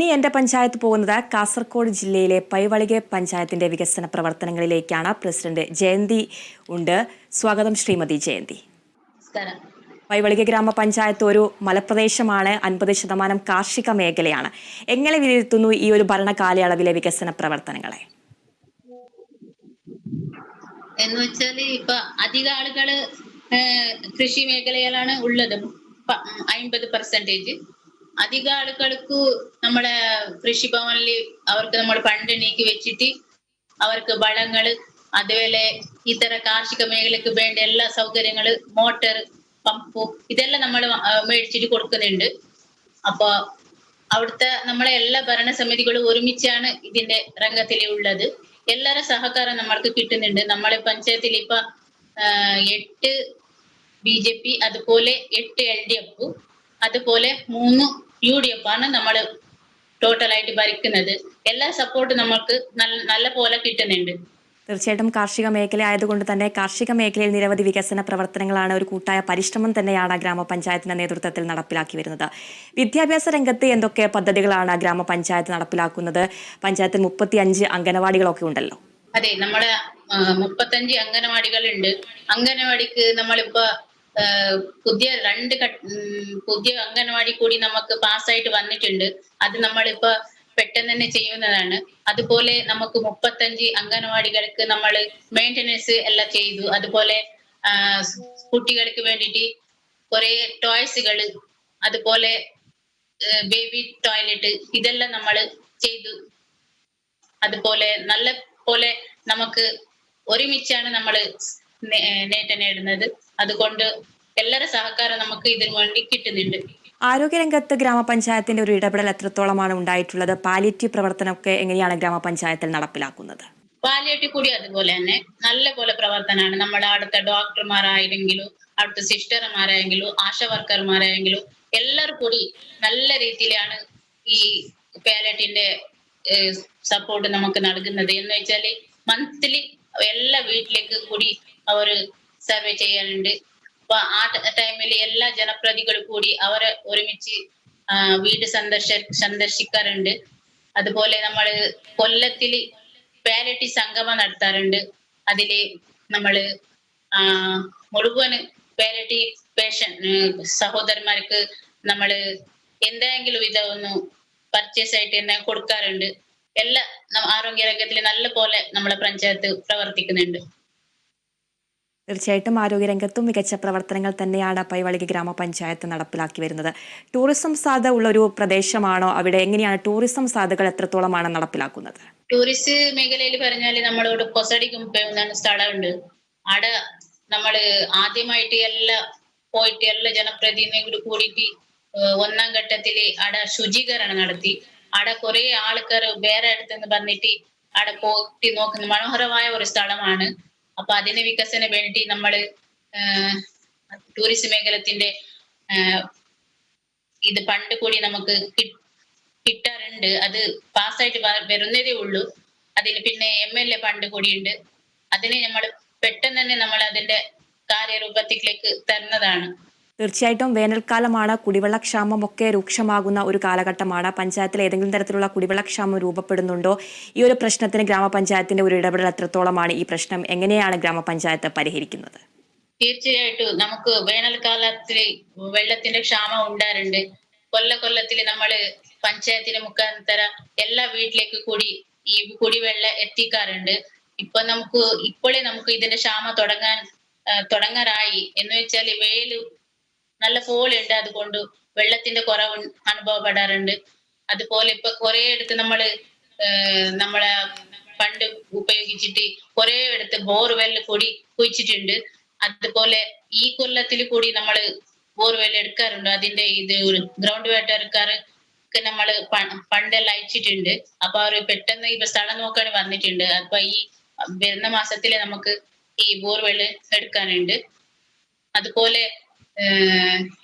ഇനി എന്റെ പഞ്ചായത്ത് പോകുന്നത് കാസർഗോഡ് ജില്ലയിലെ പൈവളികെ പഞ്ചായത്തിന്റെ വികസന പ്രവർത്തനങ്ങളിലേക്കാണ്. പ്രസിഡന്റ് ജയന്തി ഉണ്ട്. സ്വാഗതം ശ്രീമതി ജയന്തി. പൈവളികെ ഗ്രാമപഞ്ചായത്ത് ഒരു മലപ്രദേശമാണ്. 50% കാർഷിക മേഖലയാണ്. എങ്ങനെ വിലയിരുത്തുന്നു ഈ ഒരു ഭരണ കാലയളവിലെ വികസന പ്രവർത്തനങ്ങളെ? എന്ന് വെച്ചാൽ ഇപ്പൊ അധിക ആളുകള് കൃഷി മേഖലയിലാണ് ഉള്ളത്. 50% അധിക ആളുകൾക്ക് നമ്മളെ കൃഷിഭവനിൽ അവർക്ക് നമ്മൾ ഫണ്ട് നീക്കി വെച്ചിട്ട് അവർക്ക് വളങ്ങള് അതുപോലെ ഇതര കാർഷിക മേഖലക്ക് വേണ്ട എല്ലാ സൗകര്യങ്ങള് മോട്ടർ പമ്പ് ഇതെല്ലാം നമ്മൾ മേടിച്ചിട്ട് കൊടുക്കുന്നുണ്ട്. അപ്പൊ അവിടുത്തെ നമ്മളെ എല്ലാ ഭരണസമിതികളും ഒരുമിച്ചാണ് ഇതിന്റെ രംഗത്തിൽ ഉള്ളത്. എല്ലാവരുടെ സഹകാരം നമ്മൾക്ക് കിട്ടുന്നുണ്ട്. നമ്മളെ പഞ്ചായത്തിൽ ഇപ്പൊ 8 BJP, അതുപോലെ 8 LDF, അതുപോലെ 3 UDF ആണ് നമ്മൾ ടോട്ടലായിട്ട് ഭരിക്കുന്നത്. എല്ലാ സപ്പോർട്ടും നമ്മൾക്ക് നല്ല പോലെ കിട്ടുന്നുണ്ട്. തീർച്ചയായിട്ടും കാർഷിക മേഖല ആയതുകൊണ്ട് തന്നെ കാർഷിക മേഖലയിൽ നിരവധി വികസന പ്രവർത്തനങ്ങളാണ്, ഒരു കൂട്ടായ പരിശ്രമം തന്നെയാണ് ഗ്രാമപഞ്ചായത്തിന്റെ നേതൃത്വത്തിൽ നടപ്പിലാക്കി വരുന്നത്. വിദ്യാഭ്യാസ രംഗത്ത് എന്തൊക്കെ പദ്ധതികളാണ് ഗ്രാമപഞ്ചായത്ത് നടപ്പിലാക്കുന്നത്? പഞ്ചായത്തിൽ 35 അംഗനവാടികളൊക്കെ ഉണ്ടല്ലോ. അതെ, നമ്മളെ 35 അംഗനവാടികളുണ്ട്. അംഗനവാടിക്ക് നമ്മളിപ്പോ പുതിയ 2 പുതിയ അംഗനവാടി കൂടി നമുക്ക് പാസ്സായിട്ട് വന്നിട്ടുണ്ട്. അത് നമ്മളിപ്പോ പെട്ടെന്ന് തന്നെ ചെയ്യുന്നതാണ്. അതുപോലെ നമുക്ക് 35 അംഗനവാടികൾക്ക് നമ്മൾ മെയിൻ്റനൻസ് എല്ലാം ചെയ്തു. അതുപോലെ കുട്ടികൾക്ക് വേണ്ടിയിട്ട് കുറെ ടോയ്സുകൾ, അതുപോലെ ബേബി ടോയ്ലറ്റ് ഇതെല്ലാം നമ്മൾ ചെയ്തു. അതുപോലെ നല്ല പോലെ നമുക്ക് ഒരുമിച്ചാണ് നമ്മൾ നേട്ടം നേടുന്നത്. അതുകൊണ്ട് എല്ലാവരുടെ സഹകാരം നമുക്ക് ഇതിനു വേണ്ടി കിട്ടുന്നുണ്ട്. ആരോഗ്യരംഗത്ത് ഗ്രാമപഞ്ചായത്തിന്റെ ഒരു ഇടപെടൽ എത്രത്തോളമാണ് ഉണ്ടായിട്ടുള്ളത്? പാലിയേറ്റീവ് പ്രവർത്തനമൊക്കെ എങ്ങനെയാണ് ഗ്രാമപഞ്ചായത്തിൽ നടപ്പിലാക്കുന്നത്? പാലിയേറ്റീവ് കൂടി അതുപോലെ തന്നെ നല്ല പോലെ പ്രവർത്തനമാണ്. നമ്മുടെ അടുത്ത ഡോക്ടർമാരായെങ്കിലും അവിടുത്തെ സിസ്റ്റർമാരായെങ്കിലും ആശാ വർക്കർമാരായെങ്കിലും എല്ലാവരും കൂടി നല്ല രീതിയിലാണ് ഈ പാലിയേറ്റീവിന്റെ സപ്പോർട്ട് നമുക്ക് നൽകുന്നത്. എന്ന് വെച്ചാല് മന്ത്ലി എല്ലാ വീട്ടിലേക്ക് കൂടി അവർ സർവേ ചെയ്യാനുണ്ട്. അപ്പൊ ആ ടൈമിൽ എല്ലാ ജനപ്രതിനിധികളും കൂടി അവരെ ഒരുമിച്ച് വീട് സന്ദർശിക്കാറുണ്ട്. അതുപോലെ നമ്മള് കൊല്ലത്തില് പാലിയേറ്റീവ് സംഗമം നടത്താറുണ്ട്. അതില് നമ്മള് മുഴുവൻ പാലിയേറ്റീവ് സഹോദരന്മാർക്ക് നമ്മള് എന്തെങ്കിലും ഇതൊന്ന് പർച്ചേസ് ആയിട്ട് തന്നെ കൊടുക്കാറുണ്ട്. എല്ലാ ആരോഗ്യ രംഗത്തിൽ നല്ല പോലെ നമ്മളെ പഞ്ചായത്ത് പ്രവർത്തിക്കുന്നുണ്ട്. തീർച്ചയായിട്ടും ആരോഗ്യരംഗത്തും മികച്ച പ്രവർത്തനങ്ങൾ തന്നെയാണ് പൈവളികെ ഗ്രാമപഞ്ചായത്ത് നടപ്പിലാക്കി വരുന്നത്. ടൂറിസം സാധ്യത ഉള്ള ഒരു പ്രദേശമാണോ? അവിടെ എങ്ങനെയാണ് ടൂറിസം സാധ്യതകൾ എത്രത്തോളമാണ് നടപ്പിലാക്കുന്നത്? ടൂറിസ്റ്റ് മേഖലയിൽ പറഞ്ഞാല് നമ്മളോട് കൊസടിക്കും പോകുന്ന സ്ഥലമുണ്ട്. അവിടെ നമ്മള് ആദ്യമായിട്ട് പോയിട്ട് എല്ലാ ജനപ്രതിനിധികളും കൂടിയിട്ട് 1ാം ഘട്ടത്തില് അവിടെ ശുചീകരണം നടത്തി. അവിടെ കുറെ ആൾക്കാർ വേറെ അടുത്തുനിന്ന് വന്നിട്ട് അവിടെ പോയിട്ട് നോക്കുന്ന മനോഹരമായ ഒരു സ്ഥലമാണ്. അപ്പൊ അതിന് വികസനം വേണ്ടി നമ്മള് ടൂറിസ്റ്റ് മേഖലത്തിന്റെ ഇത് ഫണ്ട് കൂടി നമുക്ക് കിട്ടാറുണ്ട്. അത് പാസ്സായിട്ട് വരുന്നതേ ഉള്ളൂ. അതിന് പിന്നെ MLA ഫണ്ട് കൂടിയുണ്ട്. അതിന് നമ്മൾ പെട്ടെന്ന് തന്നെ നമ്മൾ അതിന്റെ കാര്യരൂപത്തിലേക്ക് തരുന്നതാണ്. തീർച്ചയായിട്ടും വേനൽക്കാലമാണ്, കുടിവെള്ളക്ഷാമം ഒക്കെ രൂക്ഷമാകുന്ന ഒരു കാലഘട്ടമാണ്. പഞ്ചായത്തിൽ ഏതെങ്കിലും തരത്തിലുള്ള കുടിവെള്ളക്ഷാമം രൂപപ്പെടുന്നുണ്ടോ? ഈ ഒരു പ്രശ്നത്തിന് ഗ്രാമപഞ്ചായത്തിന്റെ ഒരു ഇടപെടൽ എത്രത്തോളമാണ്? ഈ പ്രശ്നം എങ്ങനെയാണ് ഗ്രാമപഞ്ചായത്ത് പരിഹരിക്കുന്നത്? തീർച്ചയായിട്ടും നമുക്ക് വേനൽക്കാലത്തിൽ വെള്ളത്തിന്റെ ക്ഷാമം ഉണ്ടാറുണ്ട്. കൊല്ലത്തില് നമ്മള് പഞ്ചായത്തിന് മുഖാന്തരം എല്ലാ വീട്ടിലേക്ക് കൂടി ഈ കുടിവെള്ളം എത്തിക്കാറുണ്ട്. ഇപ്പോഴേ നമുക്ക് ഇതിന്റെ ക്ഷാമം തുടങ്ങാറായി. എന്ന് വെച്ചാൽ വെയില് നല്ല പോലെ ഉണ്ട്. അതുകൊണ്ട് വെള്ളത്തിന്റെ കുറവ് അനുഭവപ്പെടാറുണ്ട്. അതുപോലെ ഇപ്പൊ കുറെ അടുത്ത് നമ്മളെ ഫണ്ട് ഉപയോഗിച്ചിട്ട് കുറെ അടുത്ത് ബോർവെല്ല് കൂടി കുഴിച്ചിട്ടുണ്ട്. അതുപോലെ ഈ കൊല്ലത്തിൽ കൂടി നമ്മള് ബോർവെൽ എടുക്കാറുണ്ട്. അതിന്റെ ഗ്രൗണ്ട് വാട്ടർ എടുക്കാറൊക്കെ നമ്മള് ഫണ്ടെല്ലാം അയച്ചിട്ടുണ്ട്. അപ്പൊ അവര് പെട്ടെന്ന് ഇപ്പൊ സ്ഥലം നോക്കാൻ വന്നിട്ടുണ്ട്. അപ്പൊ ഈ വരുന്ന മാസത്തില് നമുക്ക് ഈ ബോർവെൽ എടുക്കാനുണ്ട്. അതുപോലെ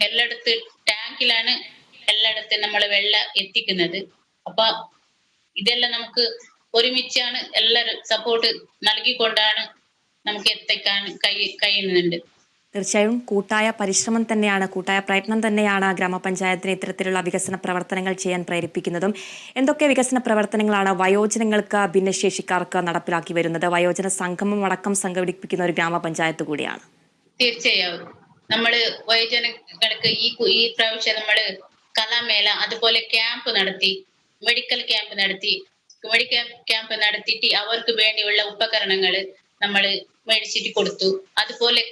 എല്ലായിടത്തും ടാങ്കിലാണ് എല്ലായിടത്തും നമ്മൾ വെള്ളം എത്തിക്കുന്നത്. അപ്പൊ ഇതെല്ലാം നമുക്ക് ഒരുമിച്ചാണ് എല്ലാവരും സപ്പോർട്ട് നൽകിക്കൊണ്ടാണ് നമുക്ക് എത്തിക്കാൻ കഴിയുന്നുണ്ട്. തീർച്ചയായും കൂട്ടായ പരിശ്രമം തന്നെയാണ്, കൂട്ടായ പ്രയത്നം തന്നെയാണ് ഗ്രാമപഞ്ചായത്തിനെ ഇത്തരത്തിലുള്ള വികസന പ്രവർത്തനങ്ങൾ ചെയ്യാൻ പ്രേരിപ്പിക്കുന്നതും. എന്തൊക്കെ വികസന പ്രവർത്തനങ്ങളാണ് വയോജനങ്ങൾക്ക്, ഭിന്നശേഷിക്കാർക്ക് നടപ്പിലാക്കി വരുന്നത്? വയോജന സംഗമം അടക്കം സംഘടിപ്പിക്കുന്ന ഒരു ഗ്രാമപഞ്ചായത്ത് കൂടിയാണ്. തീർച്ചയായും നമ്മള് വയോജനങ്ങൾക്ക് ഈ പ്രാവശ്യം നമ്മള് കലാമേള, അതുപോലെ ക്യാമ്പ് നടത്തി, മെഡിക്കൽ ക്യാമ്പ് നടത്തിയിട്ട് അവർക്ക് വേണ്ടിയുള്ള ഉപകരണങ്ങൾ നമ്മൾ മേടിച്ചിട്ട് കൊടുത്തു. അതുപോലെ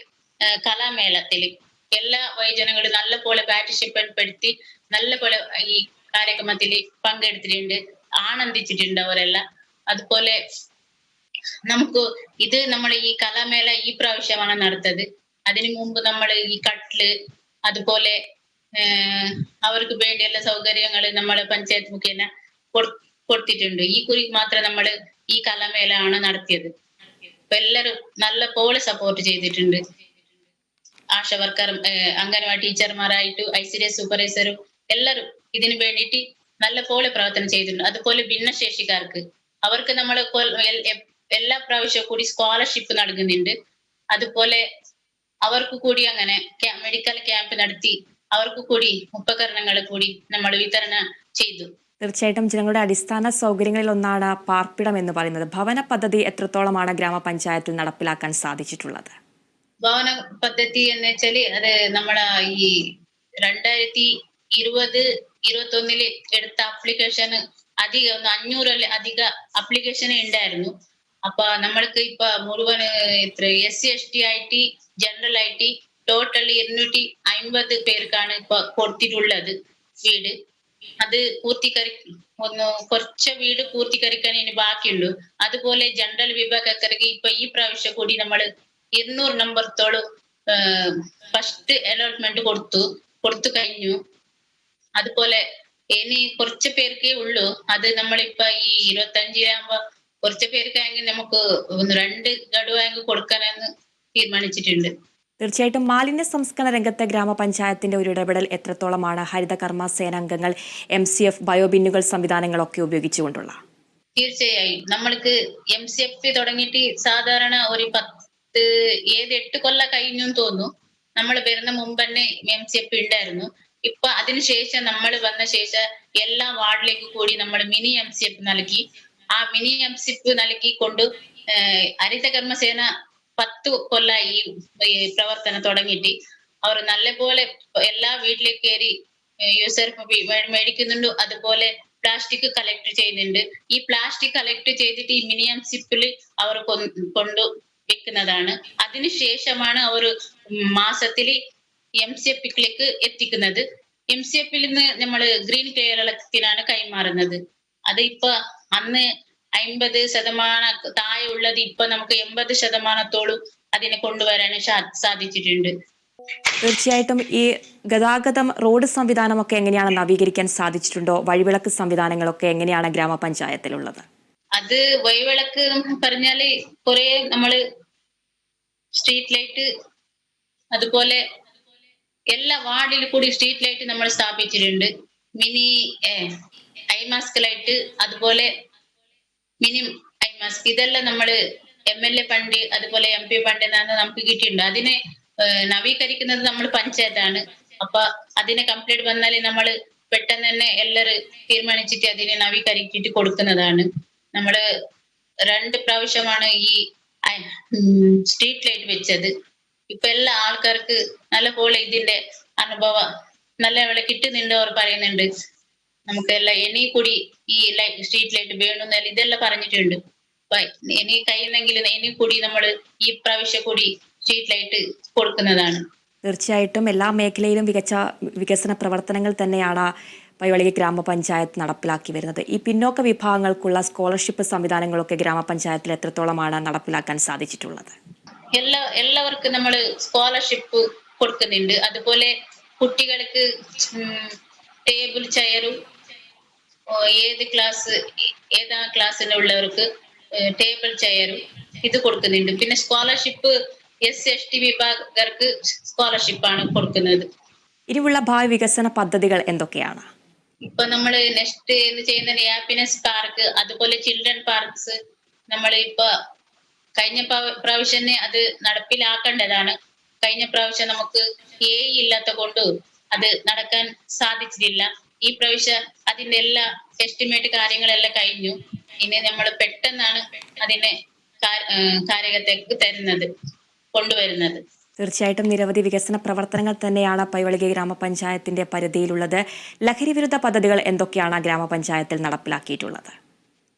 കലാമേളത്തില് എല്ലാ വയോജനങ്ങളും നല്ല പോലെ പാർട്ടിസിപ്പേറ്റ് പെടുത്തി നല്ല പോലെ ഈ കാര്യക്രമത്തിൽ പങ്കെടുത്തിട്ടുണ്ട്, ആനന്ദിച്ചിട്ടുണ്ട് അവരെല്ലാം. അതുപോലെ നമുക്ക് നമ്മൾ ഈ കലാമേള ഈ പ്രാവശ്യമാണ് നടത്തത്. അതിനു മുമ്പ് നമ്മൾ ഈ കട്ടില്, അതുപോലെ അവർക്ക് വേണ്ടിയുള്ള സൗകര്യങ്ങൾ നമ്മള് പഞ്ചായത്ത് മുഖേന കൊടുത്തിട്ടുണ്ട്. ഈ കുറി മാത്രം നമ്മൾ ഈ കലാമേള ആണ് നടത്തിയത്. അപ്പൊ എല്ലാരും നല്ല പോലെ സപ്പോർട്ട് ചെയ്തിട്ടുണ്ട്. ആശ വർക്കർ, അംഗനവാടി ടീച്ചർമാരായിട്ട് ICDS സൂപ്പർവൈസറും എല്ലാരും ഇതിനു വേണ്ടിയിട്ട് നല്ല പോലെ പ്രവർത്തനം ചെയ്തിട്ടുണ്ട്. അതുപോലെ ഭിന്നശേഷിക്കാർക്ക് അവർക്ക് നമ്മൾ എല്ലാ പ്രാവശ്യവും കൂടി സ്കോളർഷിപ്പ് നൽകുന്നുണ്ട്. അതുപോലെ അവർക്ക് കൂടി അങ്ങനെ മെഡിക്കൽ ക്യാമ്പ് നടത്തി അവർക്ക് കൂടി ഉപകരണങ്ങൾ കൂടി നമ്മൾ വിതരണം ചെയ്തു. തീർച്ചയായിട്ടും ജനങ്ങളുടെ അടിസ്ഥാന സൗകര്യങ്ങളിൽ ഒന്നാണ് പാർപ്പിടം എന്ന് പറയുന്നത്. ഭവന പദ്ധതി എത്രത്തോളമാണ് ഗ്രാമപഞ്ചായത്തിൽ നടപ്പിലാക്കാൻ സാധിച്ചിട്ടുള്ളത്? ഭവന പദ്ധതി എന്ന് വെച്ചാല് അത് നമ്മളെ ഈ 2020-21 എടുത്ത ആപ്ലിക്കേഷൻ അധികം 500 അധിക ആപ്ലിക്കേഷൻ ഉണ്ടായിരുന്നു. അപ്പൊ നമ്മൾക്ക് ഇപ്പൊ മുഴുവൻ SC/ST ആയിട്ട് ജനറൽ ആയിട്ട് ടോട്ടൽ 250 പേർക്കാണ് ഇപ്പൊ കൊടുത്തിട്ടുള്ളത് വീട്. അത് കുറച്ച് വീട് പൂർത്തീകരിക്കാൻ ഇനി ബാക്കിയുള്ളൂ. അതുപോലെ ജനറൽ വിഭാഗക്കാർക്ക് ഇപ്പൊ ഈ പ്രാവശ്യം കൂടി നമ്മൾ 200 നമ്പറത്തോളം ഫസ്റ്റ് അലോട്ട്മെന്റ് കൊടുത്തു കഴിഞ്ഞു. അതുപോലെ ഇനി കുറച്ച് പേർക്കേ ഉള്ളൂ. അത് നമ്മളിപ്പോ ഈ 25 കുറച്ച് പേർക്കായെങ്കിൽ നമുക്ക് 2 ഗഡുവായെങ്കിൽ കൊടുക്കാനെന്ന് തീരുമാനിച്ചിട്ടുണ്ട്. തീർച്ചയായിട്ടും മാലിന്യ സംസ്കരണ രംഗത്തെ ഗ്രാമപഞ്ചായത്തിന്റെ ഒരു ഇടപെടൽ എത്രത്തോളമാണ്? ഹരിതകർമ്മ സേനാംഗങ്ങൾ, MCF, ബയോബിന്നുകൾ സംവിധാനങ്ങളൊക്കെ ഉപയോഗിച്ചുകൊണ്ടുള്ള? തീർച്ചയായും നമ്മൾക്ക് MCF തുടങ്ങിയിട്ട് സാധാരണ ഒരു 8 കൊല്ലം കഴിഞ്ഞു തോന്നുന്നു. നമ്മൾ വരുന്ന മുമ്പ് തന്നെ MCF ഉണ്ടായിരുന്നു. ഇപ്പൊ അതിനുശേഷം നമ്മൾ വന്ന ശേഷം എല്ലാ വാർഡിലേക്ക് കൂടി നമ്മൾ മിനി MCF നൽകി. ആ മിനി MCF നൽകിക്കൊണ്ട് ഹരിതകർമ്മ സേന 10 കൊല്ലമായി ഈ പ്രവർത്തനം തുടങ്ങിയിട്ട് അവർ നല്ലപോലെ എല്ലാ വീട്ടിലേക്ക് കയറി യൂസർ മേടിക്കുന്നുണ്ട്. അതുപോലെ പ്ലാസ്റ്റിക് കളക്ട് ചെയ്യുന്നുണ്ട്. ഈ പ്ലാസ്റ്റിക് കളക്ട് ചെയ്തിട്ട് ഈ മിനി MCF അവർ കൊണ്ടു വെക്കുന്നതാണ്. അതിനുശേഷമാണ് അവർ മാസത്തിൽ MCF എത്തിക്കുന്നത്. MCF നിന്ന് നമ്മൾ ഗ്രീൻ കേരളത്തിനാണ് കൈമാറുന്നത്. അത് ഇപ്പൊ അന്ന് 50% താഴെ ഉള്ളത് ഇപ്പൊ നമുക്ക് 80%-ഓളം അതിനെ കൊണ്ടുവരാൻ സാധിച്ചിട്ടുണ്ട്. തീർച്ചയായിട്ടും ഈ ഗതാഗതം, റോഡ് സംവിധാനമൊക്കെ എങ്ങനെയാണ് നവീകരിക്കാൻ സാധിച്ചിട്ടുണ്ടോ? വഴിവിളക്ക് സംവിധാനങ്ങളൊക്കെ എങ്ങനെയാണ് ഗ്രാമപഞ്ചായത്തിലുള്ളത്? അത് വഴിവിളക്ക് പറഞ്ഞാല് കുറെ നമ്മള് സ്ട്രീറ്റ് ലൈറ്റ്, അതുപോലെ എല്ലാ വാർഡിലും കൂടി സ്ട്രീറ്റ് ലൈറ്റ് നമ്മൾ സ്ഥാപിച്ചിട്ടുണ്ട്. മിനി ഐമാസ്ക് ലൈറ്റ്, അതുപോലെ മിനി ഐമാസ്ക്, ഇതെല്ലാം നമ്മള് MLA ഫണ്ട്, അതുപോലെ MP ഫണ്ട് നമുക്ക് കിട്ടിയിട്ടുണ്ട്. അതിനെ നവീകരിക്കുന്നത് നമ്മൾ പഞ്ചായത്താണ്. അപ്പൊ അതിനെ കംപ്ലീറ്റ് വന്നാല് നമ്മൾ പെട്ടെന്ന് തന്നെ എല്ലാരും തീരുമാനിച്ചിട്ട് അതിനെ നവീകരിച്ചിട്ട് കൊടുക്കുന്നതാണ്. നമ്മള് 2 പ്രാവശ്യമാണ് ഈ സ്ട്രീറ്റ് ലൈറ്റ് വെച്ചത്. ഇപ്പൊ എല്ലാ ആൾക്കാർക്ക് നല്ല പോലെ ഇതിന്റെ അനുഭവം നല്ല പോലെ കിട്ടുന്നുണ്ട്. അവർ പറയുന്നുണ്ട് നമുക്കെല്ലാം ഇനി കൂടി ഈ സ്ട്രീറ്റ് ലൈറ്റ് വേണമെന്നല്ല ഇതെല്ലാം പറഞ്ഞിട്ടുണ്ട്. ഇനി കഴിയുന്നെങ്കിൽ ഇനി കൂടി നമ്മൾ ഈ പ്രാവശ്യം കൂടി സ്ട്രീറ്റ് ലൈറ്റ് കൊടുക്കുന്നതാണ്. തീർച്ചയായിട്ടും എല്ലാ മേഖലയിലും മികച്ച വികസന പ്രവർത്തനങ്ങൾ തന്നെയാണ് പൈവളിക ഗ്രാമപഞ്ചായത്ത് നടപ്പിലാക്കി വരുന്നത്. ഈ പിന്നോക്ക വിഭാഗങ്ങൾക്കുള്ള സ്കോളർഷിപ്പ് സംവിധാനങ്ങളൊക്കെ ഗ്രാമപഞ്ചായത്തിൽ എത്രത്തോളമാണ് നടപ്പിലാക്കാൻ സാധിച്ചിട്ടുള്ളത്? എല്ലാവർക്കും നമ്മൾ സ്കോളർഷിപ്പ് കൊടുക്കുന്നുണ്ട്. അതുപോലെ കുട്ടികൾക്ക് ടേബിൾ ചെയറും ഏതാ ക്ലാസ്സിനുള്ളവർക്ക് ടേബിൾ ചെയറും ഇത് കൊടുക്കുന്നുണ്ട്. പിന്നെ സ്കോളർഷിപ്പ് SC/ST വിഭാഗക്കാർക്ക് സ്കോളർഷിപ്പാണ് കൊടുക്കുന്നത്. ഇനിയുള്ള ഭാവി വികസന പദ്ധതികൾ എന്തൊക്കെയാണ്? ഇപ്പൊ നമ്മൾ നെക്സ്റ്റ് ചെയ്യുന്ന ഹാപ്പിനെസ് പാർക്ക്, അതുപോലെ ചിൽഡ്രൻ പാർക്സ് നമ്മൾ ഇപ്പൊ കഴിഞ്ഞ പ്രാവശ്യം അത് നടപ്പിലാക്കേണ്ടതാണ്. കഴിഞ്ഞ പ്രാവശ്യം നമുക്ക് ഇല്ലാത്ത കൊണ്ട് അത് നടക്കാൻ സാധിച്ചിട്ടില്ല. ഈ പ്രാവശ്യം അതിന്റെ എല്ലാ എസ്റ്റിമേറ്റ് കാര്യങ്ങളെല്ലാം കഴിഞ്ഞു. ഇനി നമ്മൾ പെട്ടെന്നാണ് അതിനെ കാര്യത്തേക്ക് കൊണ്ടുവരുന്നത്. തീർച്ചയായിട്ടും നിരവധി വികസന പ്രവർത്തനങ്ങൾ തന്നെയാണ് പൈവളിക ഗ്രാമപഞ്ചായത്തിന്റെ പരിധിയിലുള്ളത്. ലഹരി വിരുദ്ധ പദ്ധതികൾ എന്തൊക്കെയാണ് ഗ്രാമപഞ്ചായത്തിൽ നടപ്പിലാക്കിയിട്ടുള്ളത്?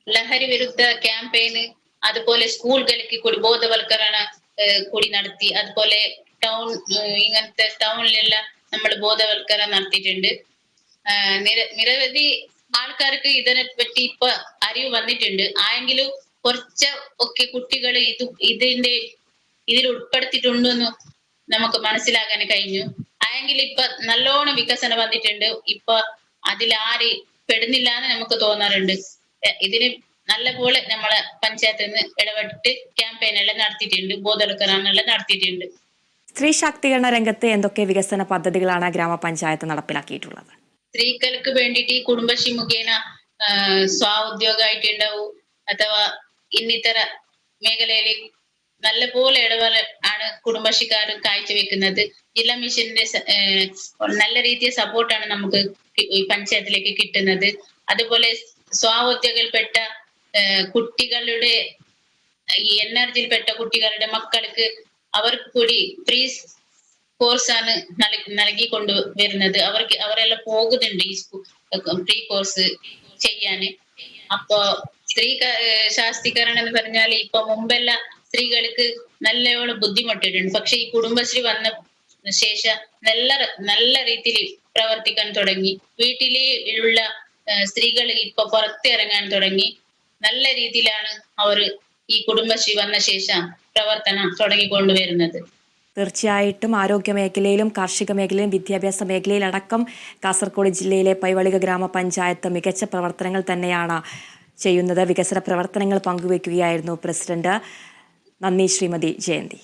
ലഹരി വിരുദ്ധ ക്യാമ്പയിന്, അതുപോലെ സ്കൂളുകൾക്ക് കൂടി ബോധവൽക്കരണ കൂടി നടത്തി. അതുപോലെ ഇങ്ങനത്തെ ടൗണിലെല്ലാം നമ്മൾ ബോധവൽക്കരണം നടത്തിയിട്ടുണ്ട്. നിരവധി ആൾക്കാർക്ക് ഇതിനെ പറ്റി ഇപ്പൊ അറിവ് വന്നിട്ടുണ്ട്. ആയെങ്കിലും കുറച്ച് ഒക്കെ കുട്ടികൾ ഇതിൽ ഉൾപ്പെടുത്തിയിട്ടുണ്ടെന്ന് നമുക്ക് മനസ്സിലാക്കാൻ കഴിഞ്ഞു. ആയെങ്കിലും ഇപ്പൊ നല്ലോണം വികസനം വന്നിട്ടുണ്ട്. ഇപ്പൊ അതിലാര് പെടുന്നില്ല എന്ന് നമുക്ക് തോന്നാറുണ്ട്. ഇതിന് നല്ലപോലെ നമ്മളെ പഞ്ചായത്തിൽ നിന്ന് ഇടപെട്ടിട്ട് ക്യാമ്പയിൻ എല്ലാം നടത്തിയിട്ടുണ്ട്, ബോധവൽക്കരണം എല്ലാം നടത്തിയിട്ടുണ്ട്. സ്ത്രീ ശാക്തീകരണ രംഗത്ത് എന്തൊക്കെ വികസന പദ്ധതികളാണ് ഗ്രാമപഞ്ചായത്ത് നടപ്പിലാക്കിയിട്ടുള്ളത്? സ്ത്രീകൾക്ക് വേണ്ടിയിട്ട് ഈ കുടുംബശ്രീ മുഖേന സ്വാഉദ്യോഗമായിട്ടുണ്ടാവും അഥവാ ഇന്നിത്തര മേഖലയിൽ നല്ലപോലെ ഇടപെടൽ ആണ് കുടുംബശ്രീക്കാരും കാഴ്ചവെക്കുന്നത്. ജില്ലാ മിഷന്റെ നല്ല രീതിയിൽ സപ്പോർട്ടാണ് നമുക്ക് ഈ പഞ്ചായത്തിലേക്ക് കിട്ടുന്നത്. അതുപോലെ സ്വാഉദ്യോഗിൽപ്പെട്ട കുട്ടികളുടെ ഈ എൻആർജിയിൽപ്പെട്ട കുട്ടികളുടെ മക്കൾക്ക് അവർക്ക് കൂടി ഫ്രീ കോഴ്സാണ് നൽകിക്കൊണ്ട് വരുന്നത്. അവരെല്ലാം പോകുന്നുണ്ട് ഈ ഫ്രീ കോഴ്സ് ചെയ്യാന്. അപ്പോ സ്ത്രീ ശാക്തീകരണം എന്ന് പറഞ്ഞാൽ ഇപ്പൊ മുമ്പെല്ലാം സ്ത്രീകൾക്ക് നല്ലോണം ബുദ്ധിമുട്ടിട്ടുണ്ട്. പക്ഷെ ഈ കുടുംബശ്രീ വന്ന ശേഷം നല്ല രീതിയിൽ പ്രവർത്തിക്കാൻ തുടങ്ങി. വീട്ടിലുള്ള സ്ത്രീകൾ ഇപ്പൊ പുറത്തിറങ്ങാൻ തുടങ്ങി. നല്ല രീതിയിലാണ് അവർ ഈ കുടുംബശ്രീ വന്ന ശേഷം പ്രവർത്തനം തുടങ്ങിക്കൊണ്ടുവരുന്നത്. തീർച്ചയായിട്ടും ആരോഗ്യ മേഖലയിലും കാർഷിക മേഖലയിലും വിദ്യാഭ്യാസ മേഖലയിലടക്കം കാസർഗോഡ് ജില്ലയിലെ പൈവളിക ഗ്രാമപഞ്ചായത്ത് മികച്ച പ്രവർത്തനങ്ങൾ തന്നെയാണ് ചെയ്യുന്നത്. വികസന പ്രവർത്തനങ്ങൾ പങ്കുവയ്ക്കുകയായിരുന്നു പ്രസിഡന്റ്. നന്ദി ശ്രീമതി ജയന്തി.